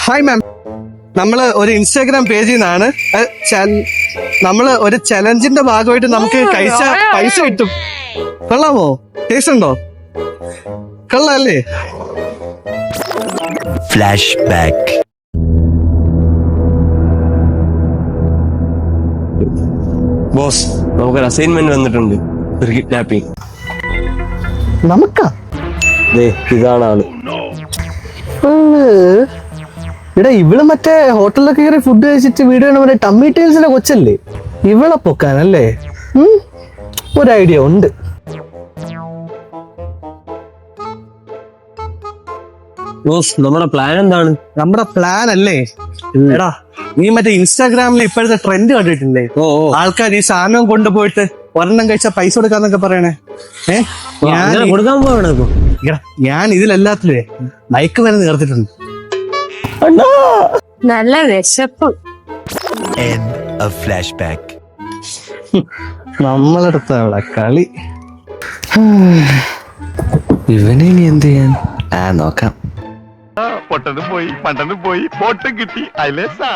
Hi ma'am, നമ്മള് ഒരു Instagram പേജിൽ നിന്നാണ് നമ്മള് ഒരു ചലഞ്ചിന്റെ ഭാഗമായിട്ട് നമുക്ക് കഴിച്ച പൈസ കിട്ടും. കൊള്ളാമോ? ടേസ്റ്റ് ഉണ്ടോ? കൊള്ളാല്ലേ? Flash back. ബോസ്, നമുക്കൊരു അസൈൻമെന്റ് വന്നിട്ടുണ്ട്. ഒരു കിഡ്നാപ്പിംഗ്. നമുക്കാ? ഇതാണ് ആള്. ഇവിടെ ഇവള് മറ്റേ ഹോട്ടലിലൊക്കെ കയറി ഫുഡ് കഴിച്ചിട്ട് വീഡിയോ മറ്റേ ടമ്മി ടൈൽസിലെ കൊച്ചല്ലേ? ഇവളെ പൊക്കാനല്ലേ? ഒരു ഐഡിയ ഉണ്ട്. ബോസ്, നമ്മുടെ പ്ലാൻ എന്താണ്? നമ്മുടെ പ്ലാൻ അല്ലേ എടാ, നീ മറ്റേ ഇൻസ്റ്റാഗ്രാമിൽ ഇപ്പോഴത്തെ ട്രെൻഡ് കണ്ടിട്ടില്ലേ? ആൾക്കാർ ഈ സാധനം കൊണ്ടുപോയിട്ട് ഒരെണ്ണം കഴിച്ചാൽ പൈസ കൊടുക്കാന്നൊക്കെ പറയണേ. കൊടുക്കാൻ പോവാണ് ഇപ്പൊ. ഞാൻ ഇതിലെല്ലാത്തിലേ മയക്ക് വരെ നേർത്തിട്ടുണ്ട്. നല്ല വിശപ്പ്. End of flashback. നമ്മളെടുത്ത കളി. ഇവനെ ഇനി എന്ത് ചെയ്യാൻ? നോക്കാം. പൊട്ടനും പോയി പണ്ടനും പോയി ബോട്ടും കിട്ടി അയലേസാ.